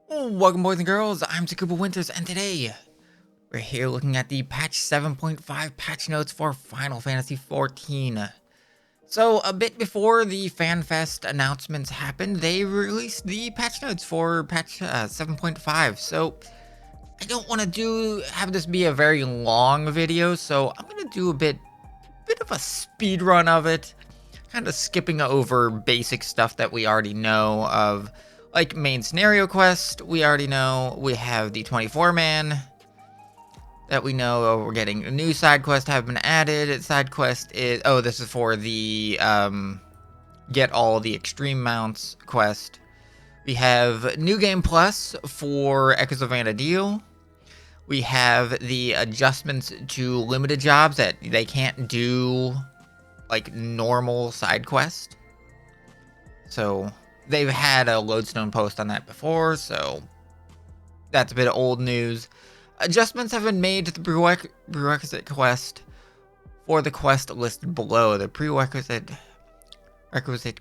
Welcome, boys and girls. I'm Takuba Winters, and today we're here looking at the patch 7.5 patch notes for Final Fantasy XIV. So, a bit before the FanFest announcements happened, they released the patch notes for patch 7.5. So, I don't want to have this be a very long video, so I'm gonna do a bit of a speed run of it, kind of skipping over basic stuff that we already know of. Like main scenario quest, we already know. We have the 24-man that we know. We're getting a new side quest have been added. Side quest is, this is for the get all the extreme mounts quest. We have New Game Plus for XIV deal. We have the adjustments to limited jobs that they can't do like normal side quest. So they've had a lodestone post on that before, so that's a bit of old news. Adjustments have been made to the prerequisite quest for the quest listed below. The prerequisite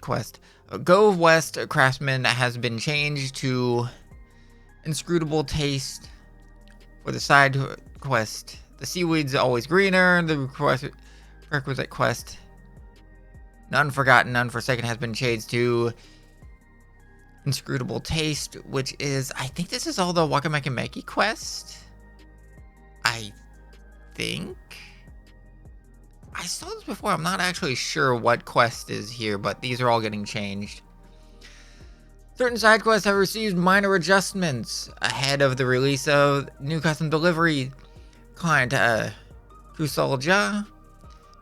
quest. Go West Craftsman has been changed to Inscrutable Taste for the side quest. The seaweed's always greener. The prerequisite quest, None Forgotten, None Forsaken, has been changed to Inscrutable Taste, which is, I think this is all the Wakamakimeki quest. I think. I saw this before. I'm not actually sure what quest is here, but these are all getting changed. Certain side quests have received minor adjustments ahead of the release of new custom delivery client Kusalja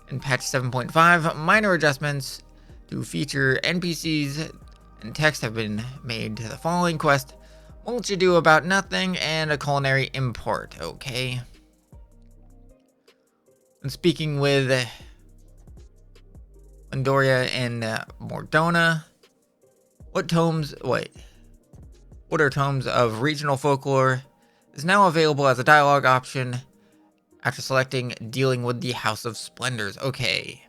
in patch 7.5. Minor adjustments to feature NPCs and text have been made to the following quest: Won't You Do About Nothing, and a culinary import. Okay. And speaking with Landoria and Mordona, what are tomes of regional folklore is now available as a dialogue option after selecting Dealing with the House of Splendors. Okay.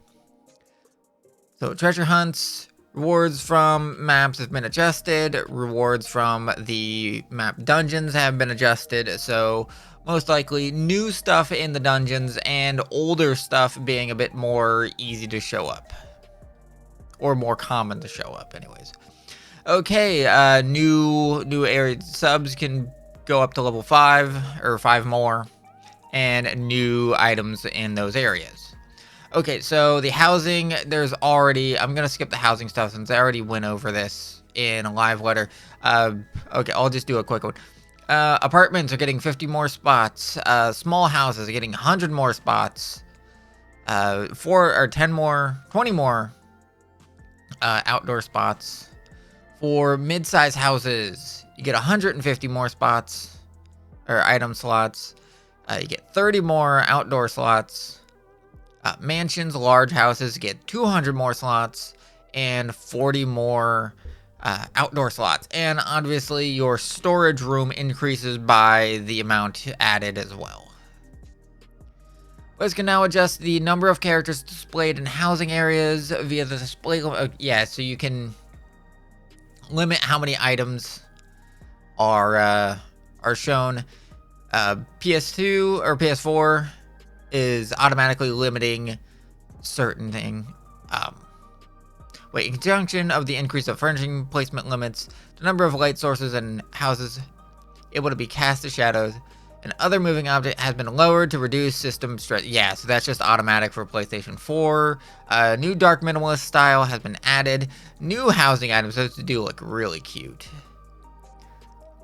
So treasure hunts, rewards from maps have been adjusted. Rewards from the map dungeons have been adjusted. So most likely new stuff in the dungeons and older stuff being a bit more easy to show up. Or more common to show up anyways. Okay, new area subs can go up to level 5 or 5 more, and new items in those areas. Okay, so the housing, there's already, I'm gonna skip the housing stuff since I already went over this in a live letter. Okay, I'll just do a quick one. Apartments are getting 50 more spots. Small houses are getting 100 more spots. 20 more outdoor spots. For mid-size houses, you get 150 more spots, or item slots. You get 30 more outdoor slots. Mansions, large houses get 200 more slots and 40 more outdoor slots. And obviously your storage room increases by the amount added as well. Players can now adjust the number of characters displayed in housing areas via the display. So you can limit how many items are shown. PS2 or PS4 is automatically limiting certain thing. In conjunction of the increase of furnishing placement limits, the number of light sources and houses able to be cast as shadows and other moving object has been lowered to reduce system stress. Yeah, so that's just automatic for PlayStation 4. New dark minimalist style has been added. New housing items, those do look really cute.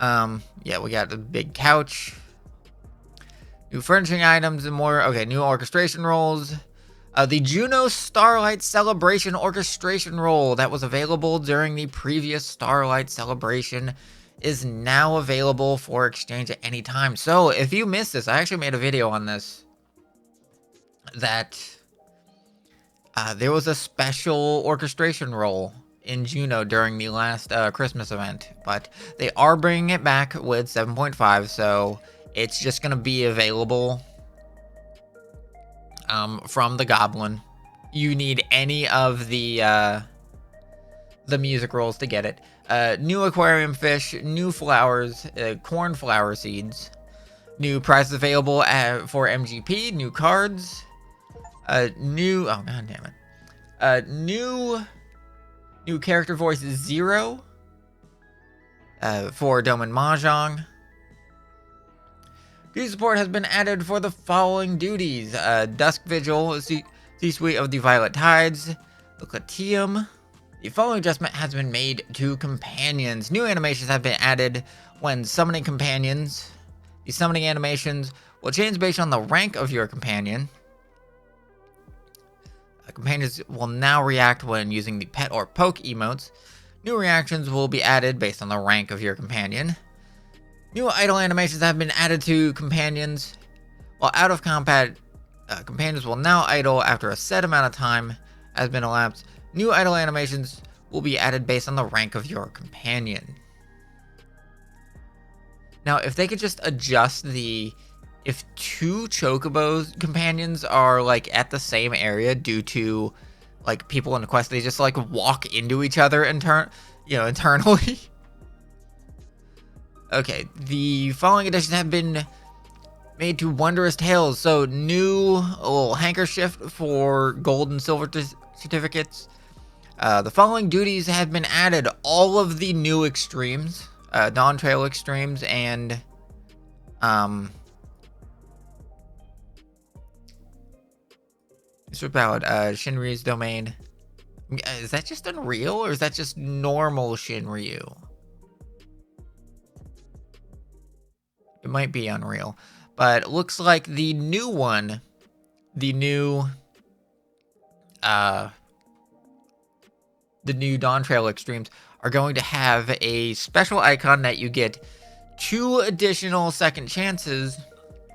We got the big couch. New furnishing items and more. Okay, new orchestration roles. The Juno Starlight Celebration orchestration role that was available during the previous Starlight Celebration is now available for exchange at any time. So if you missed this, I actually made a video on this. That there was a special orchestration role in Juno during the last Christmas event, but they are bringing it back with 7.5, so it's just going to be available from the Goblin. You need any of the the music rolls to get it. New aquarium fish, new flowers, cornflower seeds, new prizes available for MGP, new cards, new, oh god damn it, new character voice 0 for Doman Mahjong. Duty support has been added for the following duties: Dusk Vigil, C-Suite of the Violet Tides, Lucatium. The following adjustment has been made to companions. New animations have been added when summoning companions. The summoning animations will change based on the rank of your companion. Companions will now react when using the pet or poke emotes. New reactions will be added based on the rank of your companion. New idle animations have been added to companions. While out of combat, companions will now idle after a set amount of time has been elapsed. New idle animations will be added based on the rank of your companion. Now, if they could just adjust if 2 Chocobo's companions are like at the same area due to like people in the quest, they just like walk into each other internally. Okay, the following additions have been made to Wondrous Tales. So new little handkerchief for gold and silver certificates. The following duties have been added. All of the new extremes, Dawn Trail extremes, and it's about Shinryu's domain. Is that just Unreal or is that just normal Shinryu? It might be Unreal, but it looks like the new one, the new Dawn Trail extremes are going to have a special icon that you get 2 additional second chances,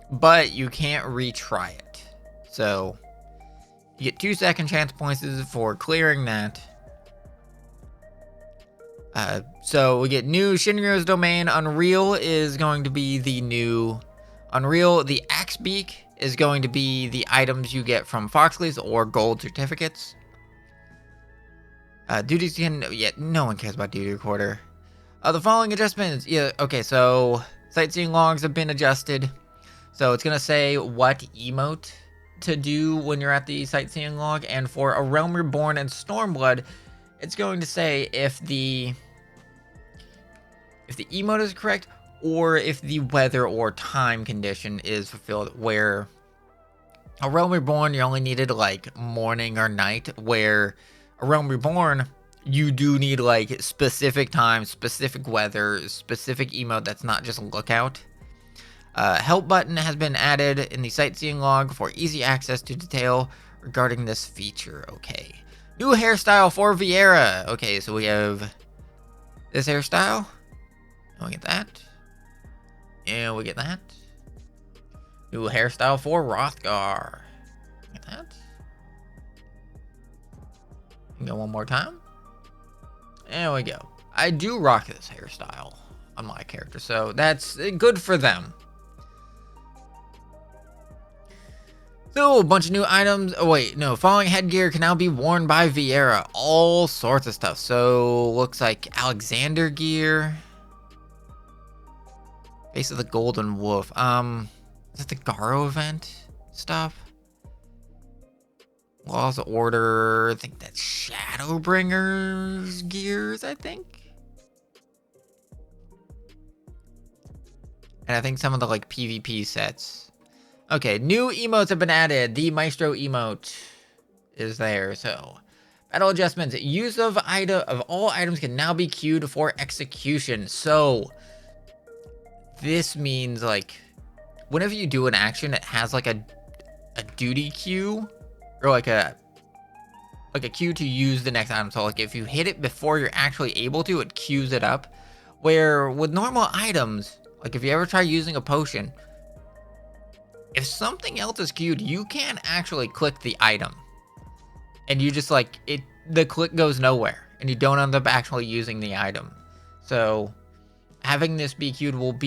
but you can't retry it. So you get 2 second chance points for clearing that. So we get new Shinryu's domain. Unreal is going to be the new Unreal. The Axe Beak is going to be the items you get from Foxley's or gold certificates. Duties no one cares about duty recorder. The following adjustments, okay, so sightseeing logs have been adjusted. So it's going to say what emote to do when you're at the sightseeing log, and for A Realm Reborn and Stormblood, it's going to say if the emote is correct or if the weather or time condition is fulfilled. Where A Realm Reborn, you only needed like morning or night, where A Realm Reborn, you do need like specific time, specific weather, specific emote that's not just lookout. Help button has been added in the sightseeing log for easy access to detail regarding this feature. Okay. New hairstyle for Vieira. Okay, so we have this hairstyle. And we get that. And we get that. New hairstyle for Rothgar. Get that. And go one more time. There we go. I do rock this hairstyle on my character, so that's good for them. So, a bunch of new items. Oh, wait, no. Following headgear can now be worn by Vieira. All sorts of stuff. So, looks like Alexander gear. Face of the Golden Wolf. Is it the Garo event stuff? Laws of Order. I think that's Shadowbringer's gears, I think. And I think some of the, like, PvP sets. Okay, new emotes have been added. The Maestro emote is there. So, battle adjustments. Use of all items can now be queued for execution. So, this means, like, whenever you do an action, it has, like, a duty queue. Or, like a queue to use the next item. So, like, if you hit it before you're actually able to, it queues it up. Where, with normal items, like, if you ever try using a potion, if something else is queued, you can't actually click the item. And you just, like, the click goes nowhere. And you don't end up actually using the item. So, having this be queued will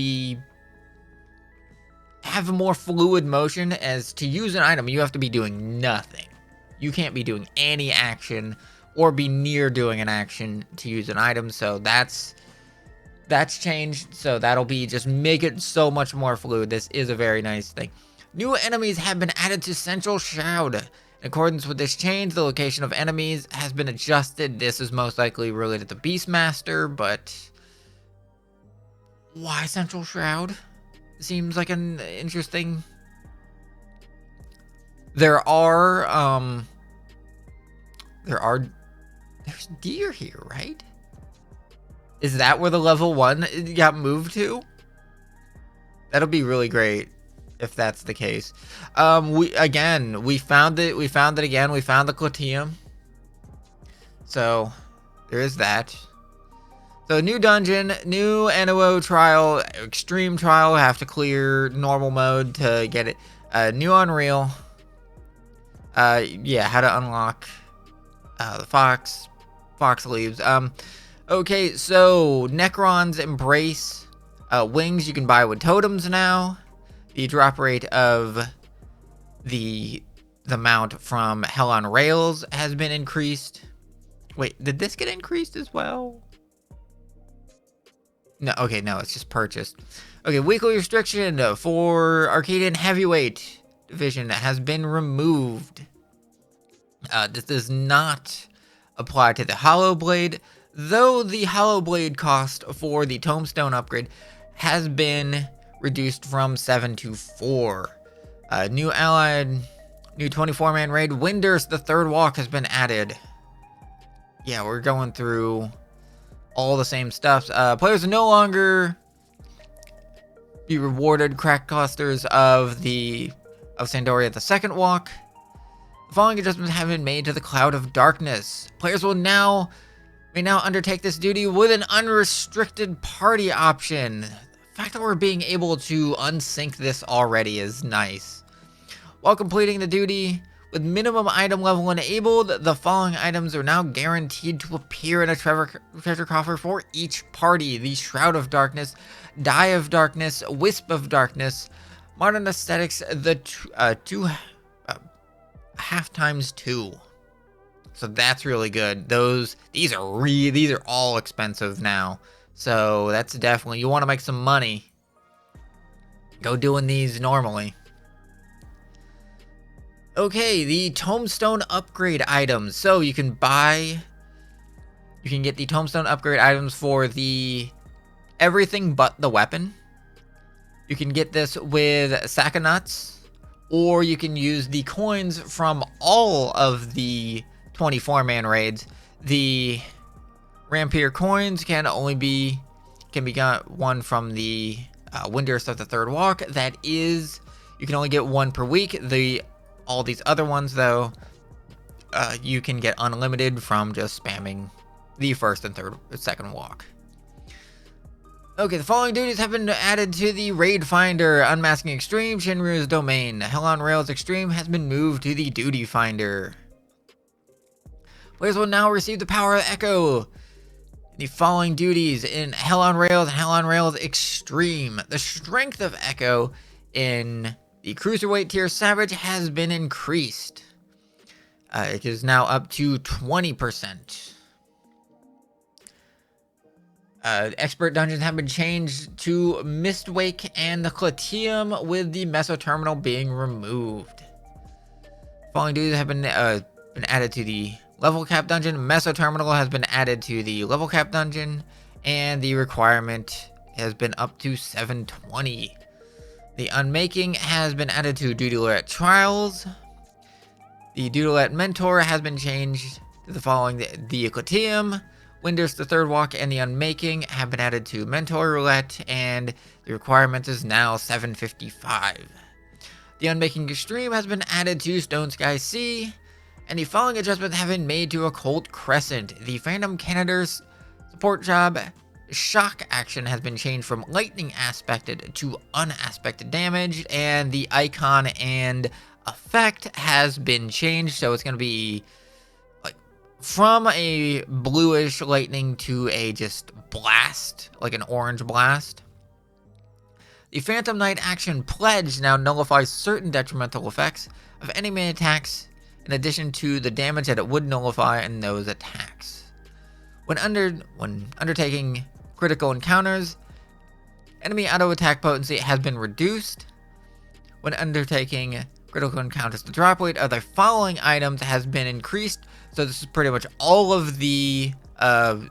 have a more fluid motion, as to use an item, you have to be doing nothing. You can't be doing any action or be near doing an action to use an item. So that's changed. So that'll be just make it so much more fluid. This is a very nice thing. New enemies have been added to Central Shroud. In accordance with this change, the location of enemies has been adjusted. This is most likely related to Beastmaster, but why Central Shroud? Seems like an interesting. There's deer here, right? Is that where the level 1 got moved to? That'll be really great if that's the case. We found it. We found it again. We found the Clotium. So there is that. So new dungeon, new NOO trial, extreme trial. Have to clear normal mode to get it. New Unreal. Yeah, how to unlock the fox leaves. Okay, so Necron's Embrace wings you can buy with totems now. The drop rate of the mount from Hell on Rails has been increased. Wait, did this get increased as well? No, okay, no, it's just purchased. Okay, weekly restriction for Arcadian Heavyweight Division has been removed. This does not apply to the Hollow Blade, though the Hollow Blade cost for the Tombstone upgrade has been reduced from 7 to 4. New allied, new 24-man raid, Windurst, the third walk has been added. Yeah, we're going through all the same stuff. Players will no longer be rewarded crack clusters of Sandoria, the second walk. The following adjustments have been made to the Cloud of Darkness. Players may now undertake this duty with an unrestricted party option. The fact that we're being able to unsync this already is nice. While completing the duty with minimum item level enabled, the following items are now guaranteed to appear in a treasure coffer for each party: the Shroud of Darkness, Die of Darkness, Wisp of Darkness, Modern Aesthetics, the half times 2. So that's really good. These are all expensive now. So that's definitely, you want to make some money, go doing these normally. Okay, the Tombstone upgrade items. So you can get the Tombstone upgrade items for the everything but the weapon. You can get this with Sack of Nuts, or you can use the coins from all of the 24-man raids. The Rampier coins can be got one from the Windurst of the third walk. That is, you can only get one per week. All these other ones, though, you can get unlimited from just spamming the first and second walk. Okay, the following duties have been added to the Raid Finder. Unmasking Extreme, Shinryu's Domain. Hell on Rails Extreme has been moved to the Duty Finder. Players will now receive the power of Echo. The following duties in Hell on Rails and Hell on Rails Extreme. The strength of Echo in the Cruiserweight tier Savage has been increased. It is now up to 20%. Expert dungeons have been changed to Mistwake and the Clotium, with the Meso Terminal being removed. Following duties have been added to the level cap dungeon. Meso Terminal has been added to the level cap dungeon, and the requirement has been up to 720. The Unmaking has been added to Doodlet Trials. The Doodlet Mentor has been changed to the following: the Clotium, Windurst, the third walk, and the Unmaking have been added to Mentor Roulette, and the requirement is now 755. The Unmaking Extreme has been added to Stone Sky Sea, and the following adjustments have been made to Occult Crescent. The Phantom Canada's support job shock action has been changed from lightning aspected to unaspected damage, and the icon and effect has been changed, so it's going to be like from a bluish lightning to a just blast, like an orange blast. The Phantom Knight action pledge now nullifies certain detrimental effects of enemy attacks in addition to the damage that it would nullify in those attacks. When undertaking critical encounters, enemy auto attack potency has been reduced. When undertaking critical encounters, the drop rate of the following items has been increased. So this is pretty much all of the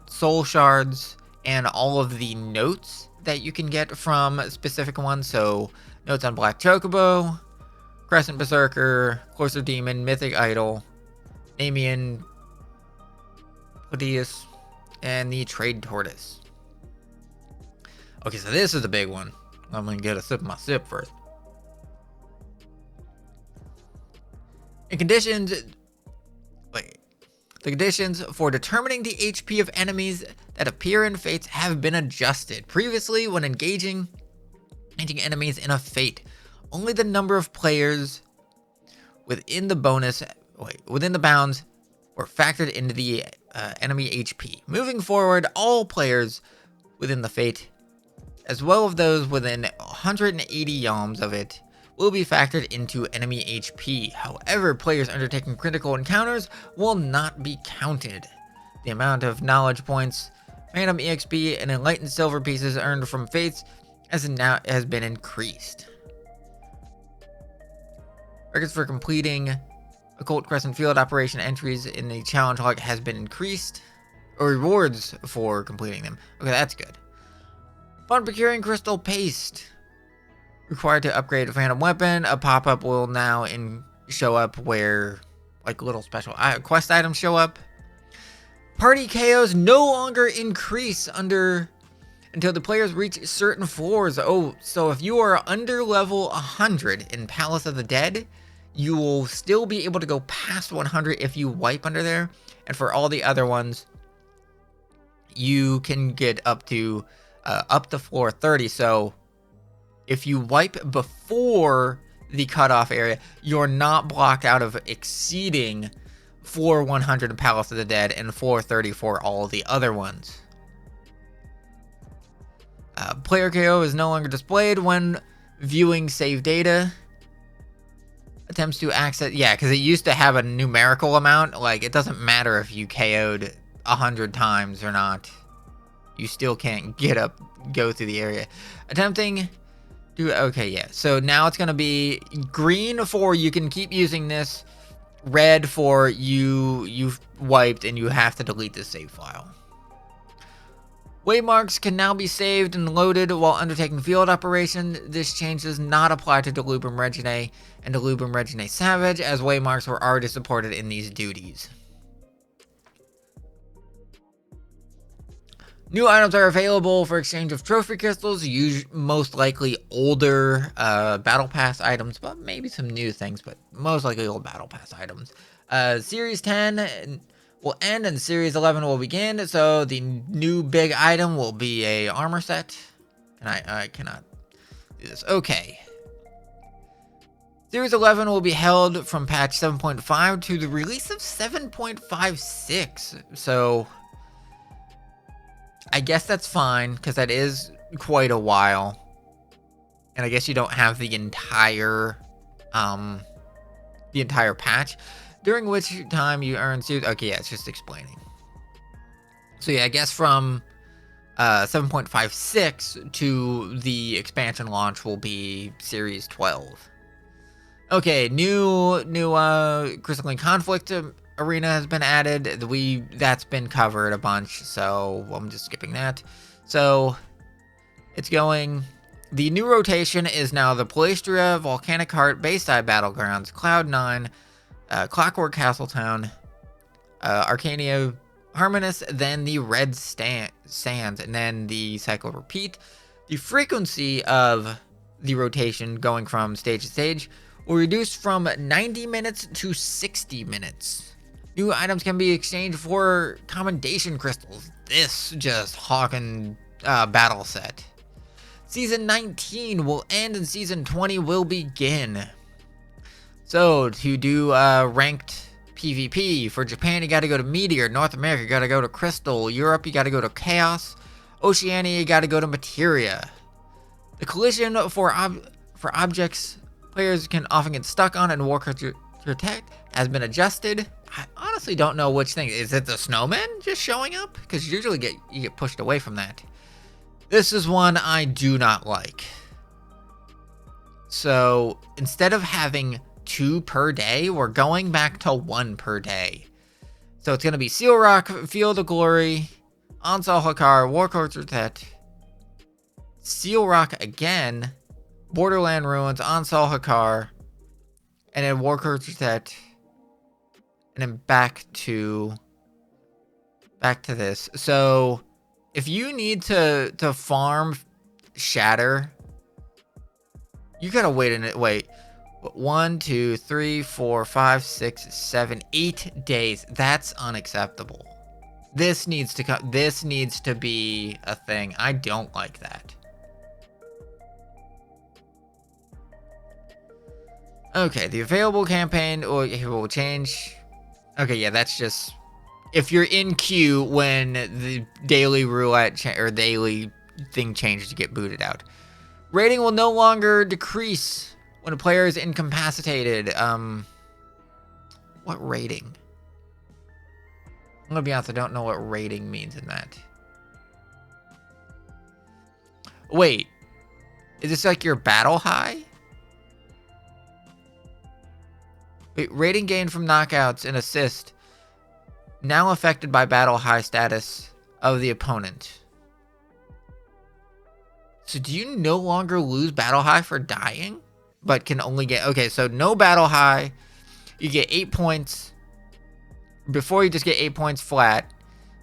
soul shards and all of the notes that you can get from specific ones. So notes on Black Chocobo, Crescent Berserker, Cloister Demon, Mythic Idol, Amian, Podius, and the Trade Tortoise. Okay, so this is the big one. I'm gonna get a sip of my sip first. The conditions for determining the HP of enemies that appear in fates have been adjusted. Previously, when engaging enemies in a fate, only the number of players within the bounds were factored into the enemy HP. Moving forward, all players within the fate, as well as those within 180 yalms of it, will be factored into enemy HP. However, players undertaking critical encounters will not be counted. The amount of knowledge points, Phantom EXP, and enlightened silver pieces earned from fates has been increased. Records for completing Occult Crescent Field Operation entries in the challenge log has been increased, or rewards for completing them. Okay, that's good. Upon procuring Crystal Paste, required to upgrade a Phantom Weapon, a pop-up will now show up where like little special quest items show up. Party KOs no longer increase until the players reach certain floors. Oh, so if you are under level 100 in Palace of the Dead, you will still be able to go past 100 if you wipe under there. And for all the other ones, you can get up to floor 30. So if you wipe before the cutoff area, you're not blocked out of exceeding floor 100 in Palace of the Dead and floor 30 for all the other ones. Player KO is no longer displayed when viewing save data. Attempts to access, yeah, because it used to have a numerical amount. Like, it doesn't matter if you KO'd 100 times or not. You still can't go through the area. Attempting to, okay, yeah. So now it's going to be green for you can keep using this. Red for you've wiped and you have to delete this save file. Waymarks can now be saved and loaded while undertaking field operation. This change does not apply to Delubrum Reginae and Delubrum Reginae Savage, as waymarks were already supported in these duties. New items are available for exchange of trophy crystals, most likely older battle pass items, but maybe some new things, but most likely old battle pass items. Series 10 will end and Series 11 will begin, so the new big item will be a armor set. And I cannot do this. Okay. Series 11 will be held from patch 7.5 to the release of 7.56. So I guess that's fine, because that is quite a while. And I guess you don't have the entire patch, during which time you earn series. Okay, yeah, it's just explaining. So yeah, I guess from 7.56 to the expansion launch will be Series 12. Okay, new Crystalline Conflict arena has been added. That's been covered a bunch, so I'm just skipping that. So it's going. The new rotation is now the Palestria, Volcanic Heart, Bayside Battlegrounds, Cloud9, Clockwork Castletown, Arcania Harmonious, then the Red Sands, and then the cycle repeat. The frequency of the rotation going from stage to stage will reduce from 90 minutes to 60 minutes. New items can be exchanged for commendation crystals. This just hawking battle set. Season 19 will end and Season 20 will begin. So, to do ranked PvP, for Japan you gotta go to Meteor, North America you gotta go to Crystal, Europe you gotta go to Chaos, Oceania you gotta go to Materia. The collision for objects players can often get stuck on and walk to Protect has been adjusted. I honestly don't know which thing. Is it the snowman just showing up? Because usually you get pushed away from that. This is one I do not like. So instead of having 2 per day, we're going back to 1 per day. So it's going to be Seal Rock, Field of Glory, Ansal Hakar, Warcourt's Retet, Seal Rock again, Borderland Ruins, Ansal Hakar, and then Warcourt's Retet, and then back to this. So if you need to farm Shatter, you gotta wait 1, 2, 3, 4, 5, 6, 7, 8 days. That's unacceptable. This needs to be a thing. I don't like that. Okay, the available campaign will change. Okay, yeah, that's just if you're in queue when the daily roulette or daily thing changes, you get booted out. Rating will no longer decrease when a player is incapacitated. What rating? I'm gonna be honest, I don't know what rating means in that. Wait, is this like your battle high? Wait, rating gained from knockouts and assist now affected by battle high status of the opponent. So do you no longer lose battle high for dying? But can only get... Okay, so no battle high. You get 8 points. Before you just get 8 points flat.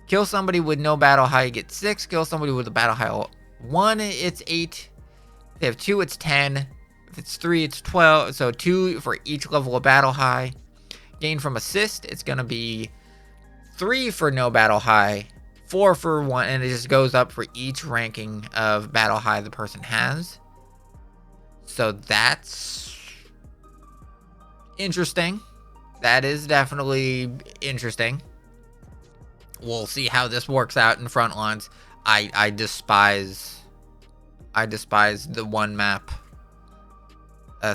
Kill somebody with no battle high, you get 6. Kill somebody with a battle high 1, it's 8. If they have 2, it's 10. If it's 3, it's 12. So 2 for each level of battle high. Gain from assist, it's going to be 3 for no battle high. 4 for 1, and it just goes up for each ranking of battle high the person has. So that's interesting. That is definitely interesting. We'll see how this works out in front lines. I despise the one map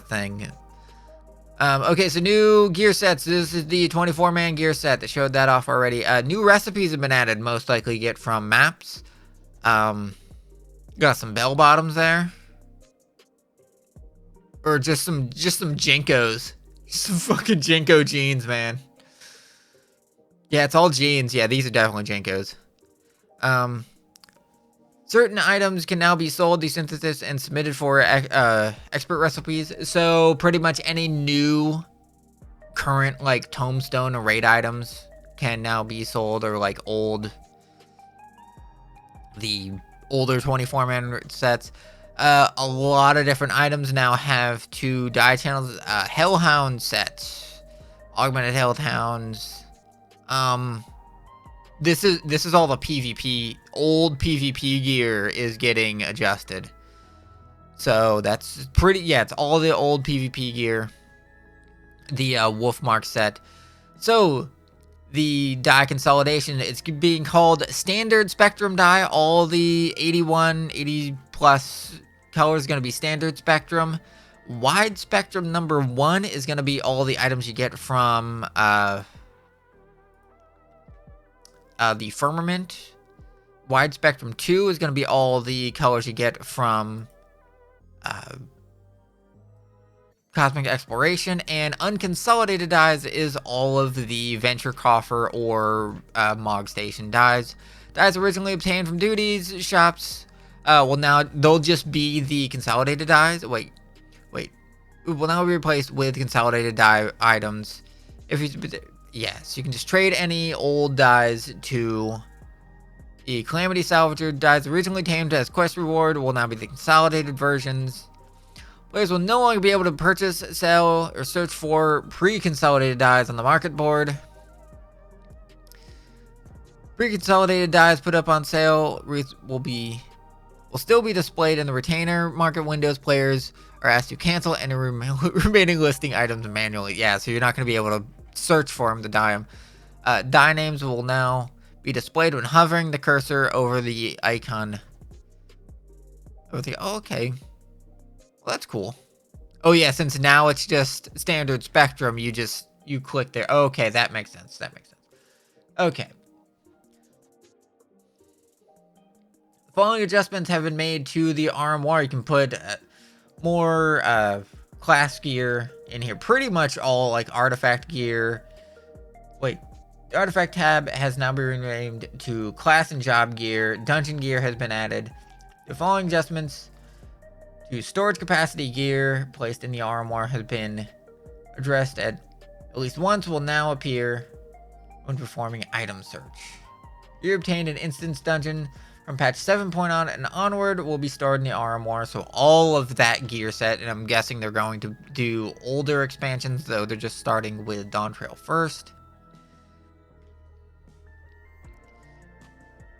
thing. Okay, so new gear sets. This is the 24-man gear set that showed that off already. New recipes have been added, most likely get from maps. Got some bell bottoms there. Or just some Jinkos. Some fucking Jinko jeans, man. Yeah, it's all jeans. Yeah, these are definitely Jinkos. Certain items can now be sold, desynthesized, and submitted for expert recipes. So pretty much any new current like tombstone or raid items can now be sold, or like the older 24-man sets. A lot of different items now have 2 die channels. Hellhound sets, augmented hellhounds. This is all the PvP, old PvP gear is getting adjusted. So that's pretty, yeah, it's all the old PvP gear. The Wolfmark set. So the die consolidation, it's being called standard spectrum die. All the 80 plus colors going to be standard spectrum. Wide spectrum number 1 is going to be all the items you get from the Firmament. Wide spectrum 2 is going to be all the colors you get from Cosmic Exploration, and unconsolidated dies is all of the Venture Coffer or Mog Station dies. Dies originally obtained from duties, shops. Well, now they'll just be the consolidated dies. Wait. Will now be replaced with consolidated die items. If you... Yes, you can just trade any old dies to the Calamity Salvager. Dies originally tamed as quest reward will now be the consolidated versions. Players will no longer be able to purchase, sell, or search for pre-consolidated dies on the market board. Pre-consolidated dies put up on sale will still be displayed in the retainer market windows. Players are asked to cancel any remaining listing items manually. Yeah, so you're not going to be able to search for them to die them. Die names will now be displayed when hovering the cursor over the icon. Oh, okay. Well, that's cool. Oh yeah, since now it's just standard spectrum, you click there. Okay, that makes sense. That makes sense. Okay. The following adjustments have been made to the armoire. You can put more class gear in here. Pretty much all like artifact gear. Wait, the artifact tab has now been renamed to class and job gear. Dungeon gear has been added. The following adjustments to storage capacity gear placed in the armoire has been addressed at least once, will now appear when performing item search. Gear obtained in instance dungeon from patch 7 on and onward will be stored in the armoire. So all of that gear set, and I'm guessing they're going to do older expansions, though they're just starting with Dawn Trail first.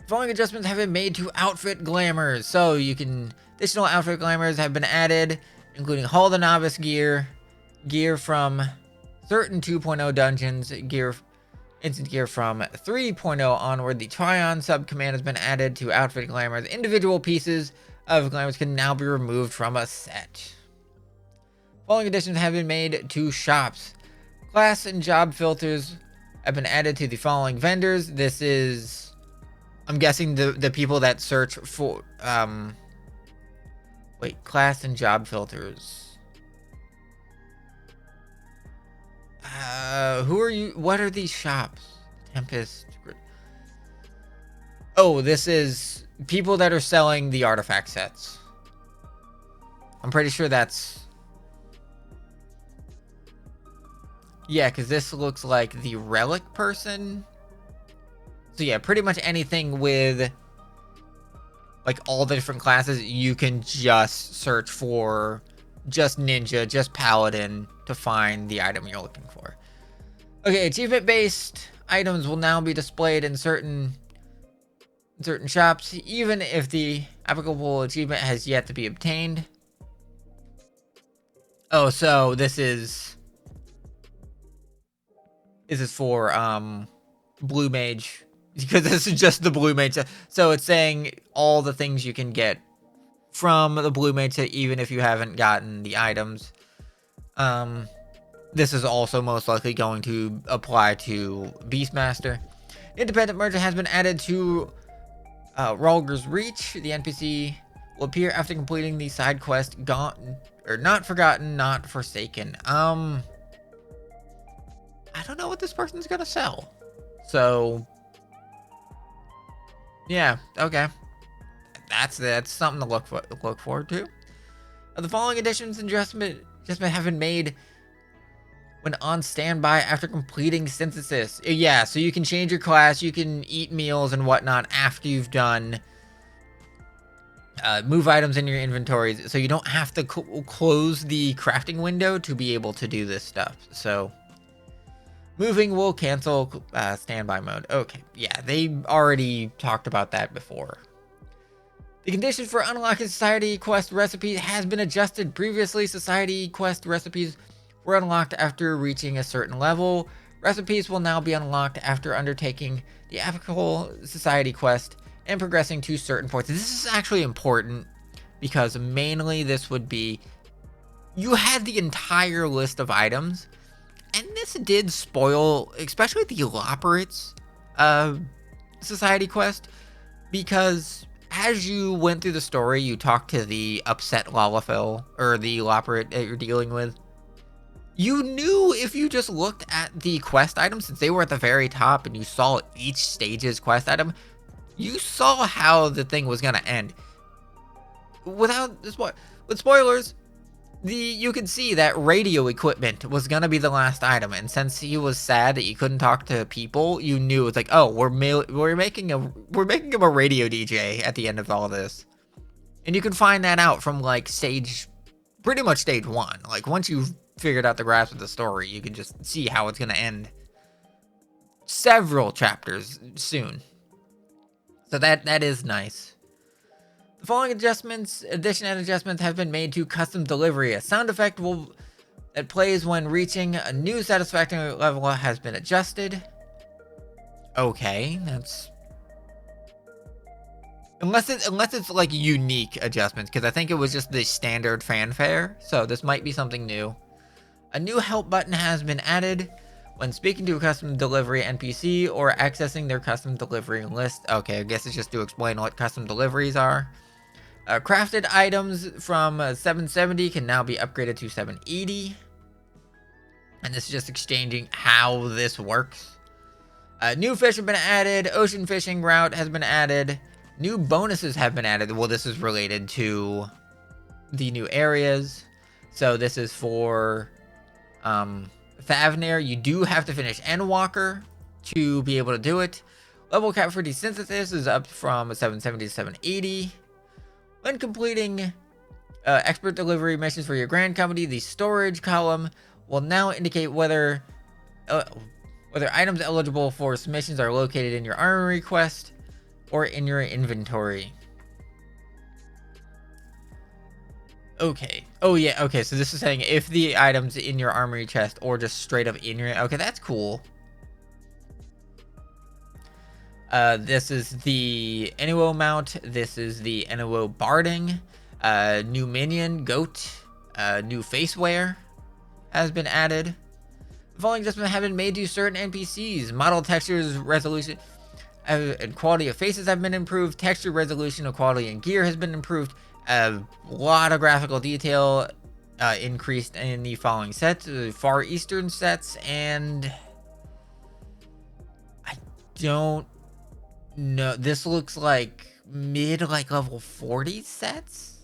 Following adjustments have been made to outfit glamours. So you can, additional outfit glamours have been added, including Hall of the Novice gear, gear from certain 2.0 dungeons, instant gear from 3.0 onward. The Tryon sub-command has been added to outfit glamours. Individual pieces of glamours can now be removed from a set. Following additions have been made to shops. Class and job filters have been added to the following vendors. This is, I'm guessing, the people that search for, wait, class and job filters. Who are you? What are these shops? Tempest. Oh, this is people that are selling the artifact sets. I'm pretty sure that's... Yeah, because this looks like the relic person. So yeah, pretty much anything with like all the different classes, you can just search for just ninja, just paladin to find the item you're looking for. Okay, achievement based items will now be displayed in certain shops, even if the applicable achievement has yet to be obtained. Oh, so this is for blue mage, because this is just the blue mage. So it's saying all the things you can get from the blue mage, even if you haven't gotten the items. This is also most likely going to apply to Beastmaster. Independent merchant has been added to Ralger's Reach. The NPC will appear after completing the side quest Not Forgotten, Not Forsaken. I don't know what this person's gonna sell. So yeah, okay. That's something to look forward to. The following additions and adjustment have been made when on standby after completing synthesis. Yeah, so you can change your class, you can eat meals and whatnot after you've done move items in your inventories, so you don't have to close the crafting window to be able to do this stuff. So moving will cancel standby mode. Okay, yeah, they already talked about that before. The conditions for unlocking Society Quest recipes has been adjusted. Previously, Society Quest recipes were unlocked after reaching a certain level. Recipes will now be unlocked after undertaking the applicable Society Quest and progressing to certain points. This is actually important because mainly this would be, you had the entire list of items, and this did spoil, especially the Loporrit's Society Quest, because as you went through the story, you talked to the upset Lalafell, or the Loporrit that you're dealing with. You knew if you just looked at the quest items, since they were at the very top and you saw each stage's quest item, you saw how the thing was going to end. With spoilers, you could see that radio equipment was going to be the last item, and since he was sad that you couldn't talk to people, you knew it's like, oh, we're making him a radio DJ at the end of all this. And you can find that out from like pretty much stage 1. Like once you've figured out the grasp of the story, you can just see how it's going to end several chapters soon. So that is nice. The following additions and adjustments have been made to custom delivery. A sound effect that plays when reaching a new satisfactory level has been adjusted. Okay, that's Unless it's like unique adjustments, because I think it was just the standard fanfare. So this might be something new. A new help button has been added when speaking to a custom delivery NPC or accessing their custom delivery list. Okay, I guess it's just to explain what custom deliveries are. Crafted items from 770 can now be upgraded to 780. And this is just exchanging how this works. New fish have been added. Ocean fishing route has been added. New bonuses have been added. Well, this is related to the new areas. So this is for Thavnir. You do have to finish Endwalker to be able to do it. Level cap for desynthesis is up from 770 to 780. When completing expert delivery missions for your grand company, the storage column will now indicate whether items eligible for submissions are located in your armory quest or in your inventory. Okay. Oh yeah, okay, so this is saying if the items in your armory chest or just straight up in your... Okay, that's cool. This is the Enuo mount. This is the Enuo barding. New minion, goat. New face wear has been added. The following adjustments have been made to certain NPCs. Model textures, resolution, and quality of faces have been improved. Texture resolution, equality, and gear has been improved. A lot of graphical detail increased in the following sets: Far Eastern sets, and I don't know. This looks like mid, like level 40 sets.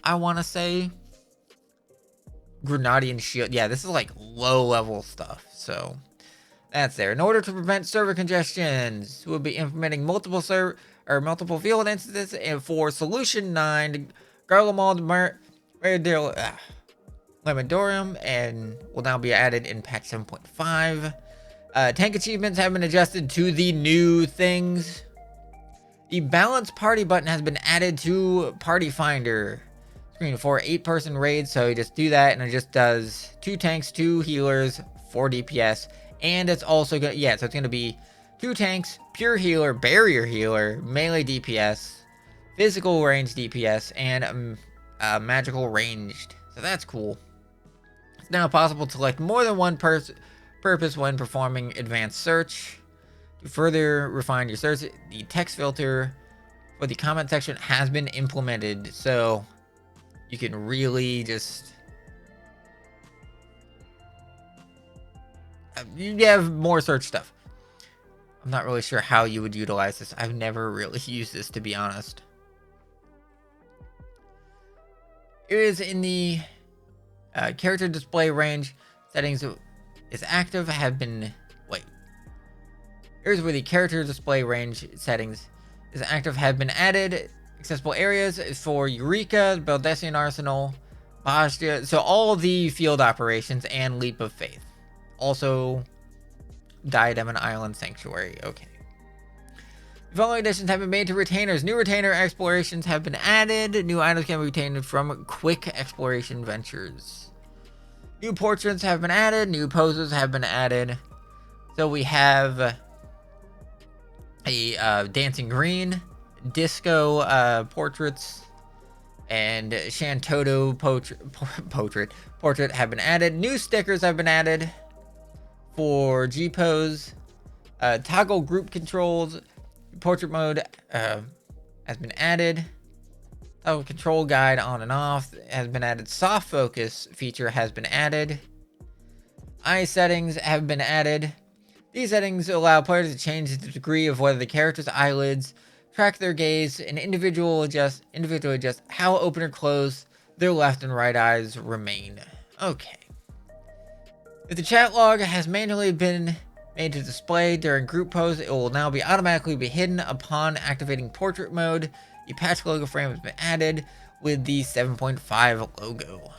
I want to say Grenadian shield. Yeah, this is like low level stuff. So that's there. In order to prevent server congestions, we'll be implementing multiple field instances, and for Solution 9, Garlemald Lemendorium, and will now be added in patch 7.5. Tank achievements have been adjusted to the new things. The Balance Party button has been added to Party Finder screen for 8-person raids, so you just do that, and it just does 2 tanks, 2 healers, 4 DPS, and it's also gonna, yeah, so it's gonna be 2 tanks, pure healer, barrier healer, melee DPS, physical range DPS, and magical ranged. So that's cool. It's now possible to select more than one purpose when performing advanced search. To further refine your search, the text filter for the comment section has been implemented, so you can really just... you have more search stuff. I'm not really sure how you would utilize this. I've never really used this, to be honest. Areas in the character display range settings is active have been... Wait. Areas where the character display range settings is active have been added. Accessible areas for Eureka, Beldesian Arsenal, Bastia. So all the field operations and Leap of Faith. Also, Diadem and Island Sanctuary. Okay. The following additions have been made to retainers. New retainer explorations have been added. New items can be retained from quick exploration ventures. New portraits have been added. New poses have been added. So we have a Dancing Green, Disco portraits, and Shantoto portrait have been added. New stickers have been added for G-pose. Toggle group controls, portrait mode has been added. Toggle control guide on and off has been added. Soft focus feature has been added. Eye settings have been added. These settings allow players to change the degree of whether the character's eyelids track their gaze and individually adjust how open or closed their left and right eyes remain. Okay. If the chat log has manually been made to display during group pose, it will now be automatically hidden upon activating portrait mode. The patch logo frame has been added with the 7.5 logo.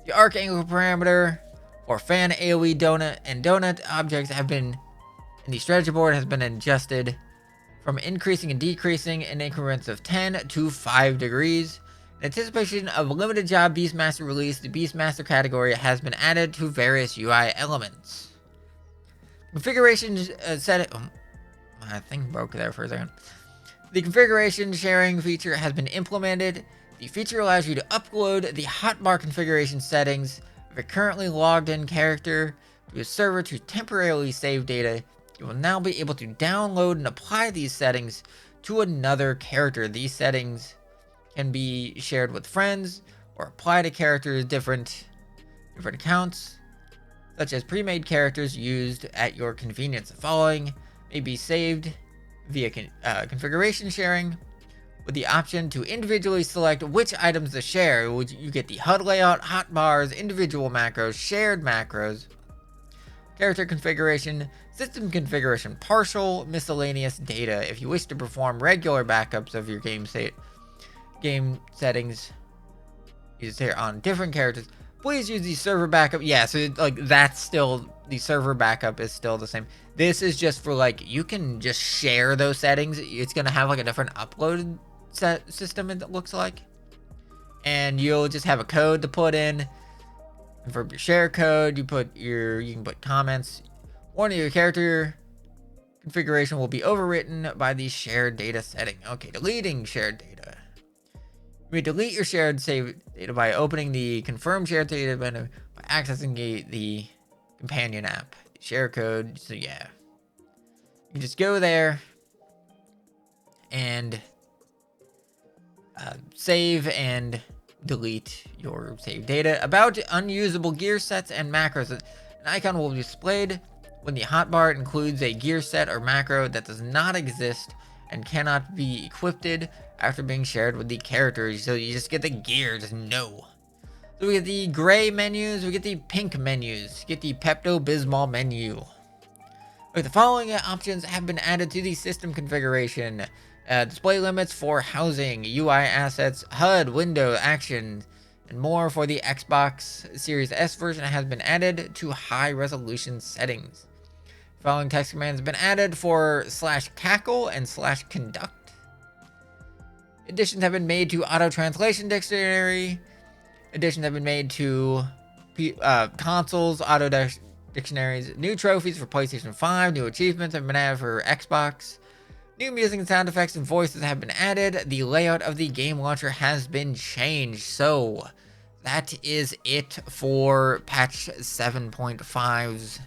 The arc angle parameter for fan AoE donut and donut objects have been in the strategy board has been adjusted from increasing and decreasing in increments of 10 to 5 degrees. In anticipation of limited job Beastmaster release, the Beastmaster category has been added to various UI elements. Configuration set it. Oh, my thing broke there for a second. The configuration sharing feature has been implemented. The feature allows you to upload the hotbar configuration settings of a currently logged in character to a server to temporarily save data. You will now be able to download and apply these settings to another character. These settings can be shared with friends or apply to characters different accounts, such as pre-made characters used at your convenience. The following may be saved via configuration sharing with the option to individually select which items to share. You get the HUD layout, hotbars, individual macros, shared macros, character configuration, system configuration, partial, miscellaneous data. If you wish to perform regular backups of your game settings used here on different characters, please use the server backup. Yeah, so like that's still, the server backup is still the same. This is just for like, you can just share those settings. It's gonna have like a different upload system, it looks like, and you'll just have a code to put in. And for your share code, you can put comments. Warning: your character configuration will be overwritten by the shared data setting. Okay, deleting shared data. You may delete your shared save data by opening the confirm shared data menu by accessing the companion app. The share code. So yeah, you can just go there and save and delete your saved data. About unusable gear sets and macros. An icon will be displayed when the hotbar includes a gear set or macro that does not exist and cannot be equipped after being shared with the characters. So you just get the gear, just no. So we get the gray menus, we get the pink menus, get the Pepto-Bismol menu. Okay, the following options have been added to the system configuration. Display limits for housing, UI assets, HUD, window, action, and more for the Xbox Series S version has been added to high resolution settings. The following text commands have been added for /cackle and /conduct. Additions have been made to auto translation dictionary. Additions have been made to consoles, auto dictionaries. New trophies for PlayStation 5. New achievements have been added for Xbox. New music and sound effects and voices have been added. The layout of the game launcher has been changed. So that is it for patch 7.5's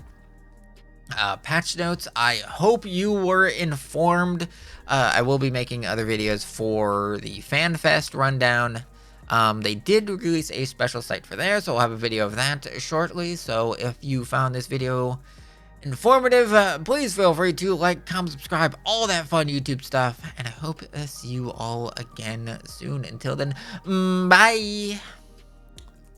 patch notes. I hope you were informed. I will be making other videos for the FanFest rundown. They did release a special site for there, so I'll have a video of that shortly. So if you found this video informative, please feel free to like, comment, subscribe, all that fun YouTube stuff, and I hope to see you all again soon. Until then, bye.